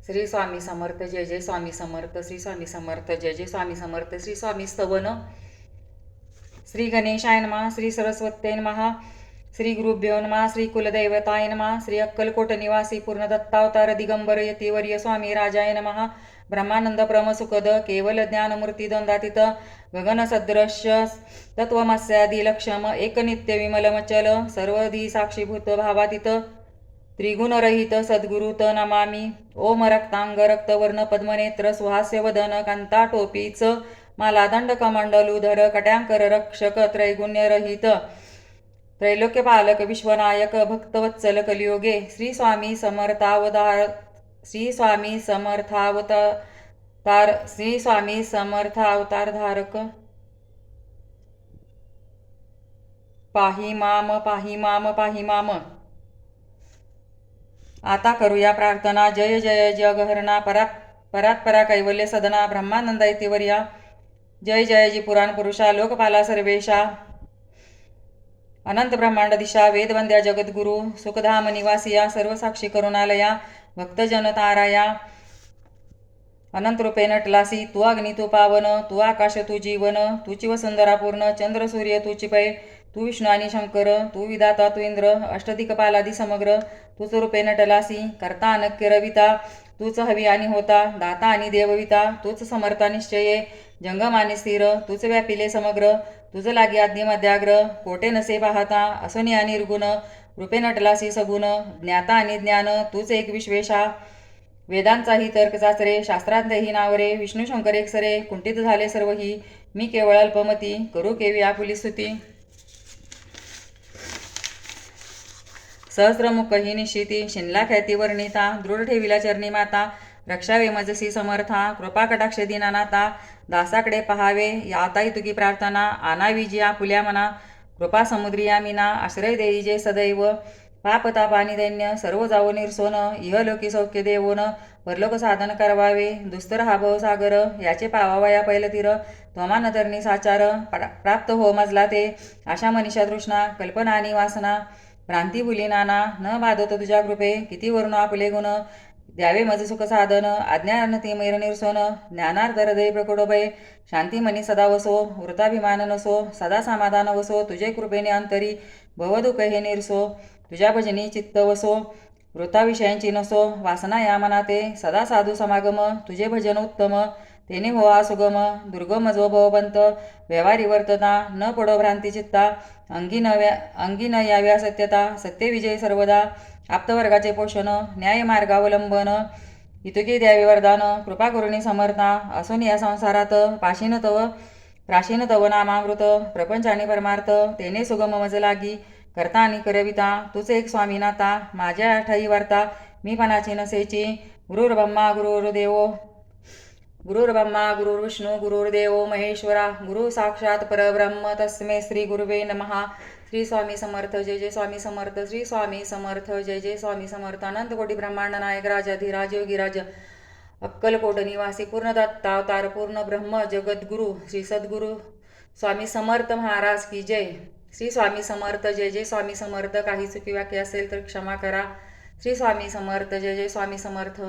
श्री स्वामी समर्थ. जय जय स्वामी समर्थ. श्री स्वामी समर्थ. जय जय स्वामी समर्थ. श्री स्वामी स्तवन. श्री गणेशाय नमः. श्री सरस्वत्यै नमः. श्री गुरुभ्यो नमः. श्री कुलदैवताय नमः. श्री अक्कलकोट निवासी पूर्ण दत्तावतार दिगंबर यतिवर्य स्वामी राजाय नमः. ब्रह्मानंद प्रमसुखद केवल ज्ञानमूर्ती द्वंद्वातीत गगन सदृश्य तत्वमस्यादी लक्षम एकनित्य विमलमचल सर्वधी साक्षीभूत भावातीत त्रिगुणरहित सद्गुरुत नमामि. ओम रक्तांग रक्तवर्ण पद्मनेत्र सुहास्य वदन कांता टोपीच माला दंड कमंडलूधर कट्यांकर रक्षक त्रैगुण्यरहित त्रैलोक्यपालक विश्वनायक भक्तवत्सल कलियोगे श्री स्वामी समर्थावतार. श्री स्वामी समर्थावतार. श्री स्वामी समर्थावतार धारक. पाही माम पाही माम पाही माम. आता करूया प्रार्थना. जय जय जगहरणा परात्परा कैवल्य सदना ब्रह्मानंदा इतिवर्या. जय जय जी पुराण पुरुषा लोकपाला सर्वेशा अनंत ब्रह्मांड दिशा वेदवंद्या जगद्गुरु सुखधाम निवासिया सर्वसाक्षी करुणालया भक्तजन ताराया अनंत रूपे नटलासी. तू अग्नी तू पावन, तू आकाश तू जीवन, तूची वसुंधरा पूर्ण, चंद्र सूर्य तूची पै, तू विष्णू आणि शंकर, तू विधाता तू इंद्र, अष्टदिक्पालादी समग्र, तूच रूपे नटलासी. करता अनक्य रविता, तूच हवी आणि होता, दाता आणि देवविता, तूच समर्था निश्चये, जंगम आणि स्थिर, तूच व्यापिले समग्र, तुझ लागी आद्य मध्याग्र, कोटे नसे पाहता, असुनी आणि निर्गुण, रूपे नटलासी सगुण, ज्ञाता आणि ज्ञान, तूच एक विश्वेशा. वेदांचाही तर्क चाचरे, शास्त्रांतही नावरे, विष्णू शंकर एकसरे, कुंठित झाले सर्वही, मी केवळ अल्पमती, करू केवी आपुली स्तुती. सहस्रमुख ही निश्चिती, शिनला ख्याती वर्णिता, दृढ ठेविला चरणी माता, रक्षावे मजसी समर्था, कृपा कटाक्ष दीनानाथा, दासाकडे पहावे याताई तुकी प्रार्थना, आनावी जी आपुल्या मना, कृपा समुद्री यामिना, आश्रय देई जे सदैव, पापतापानी दैन्य सर्व जावो निर्सोन, इहलोकी सौख्य देवोन, परलोक साधन करवावे, दुस्तर हा भव सागर, याचे पावावया पैलतीर, त्वमान तरणी साचार, प्राप्त हो मजला ते, आशा मनीषा तृष्णा, कल्पना आणि वासना, भ्रांती भुली नाना, न बाधत तुझ्या कृपे, किती वर्ण आपले गुण, द्यावे मज सुख साधन, आज्ञानती मैर निर्सोन, ज्ञानार्थ हृदय प्रकुडभय, शांती मनी सदा वसो, वृताभिमान नसो, सदा समाधान वसो, तुझे कृपेने अंतरी, भवदुःख हे निर्सो, तुझ्या भजनी चित्त वसो, वृत्ताविषयांची नसो, वासना या मनाते, सदा साधू समागम, तुझे भजन उत्तम, तेने हो सुगम, दुर्गम जो भवबंत, व्यवहारी वर्तता, न पडो भ्रांती चित्ता, अंगी न याव्या सत्यता, सत्य विजय सर्वदा, आप्तवर्गाचे पोषण, न्याय मार्गावलंबन, इतुके द्यावे वरदान, कृपा करुणी समर्था, असून या संसारात प्राचीन तव नामामृत, प्रपंच आणि परमार्थ, तेने सुगम मज लागी, करता आणि करविता, तुझ एक स्वामीनाथा, माझ्या ठाई वार्ता, मी पणाची नसेची, गुरुर्ब्रह्मा गुरुर्विष्णू गुरुर्देवो महेश्वरा, गुरु साक्षात परब्रह्म तस्मै श्री गुरुवे नमः. श्री स्वामी समर्थ. जय जय स्वामी समर्थ. श्री स्वामी समर्थ. जय जय स्वामी समर्थ. अनंत कोटी ब्रह्मांड नायक राजाधिराज योगीराज अक्कलकोट निवासी पूर्ण दत्तावतार पूर्ण ब्रह्म जगद्गुरु श्री सद्गुरु स्वामी समर्थ महाराज की जय. श्री स्वामी समर्थ. जय जय स्वामी समर्थ. काही चुकी वाक्य असेल तर क्षमा करा. श्री स्वामी समर्थ. जय जय स्वामी समर्थ.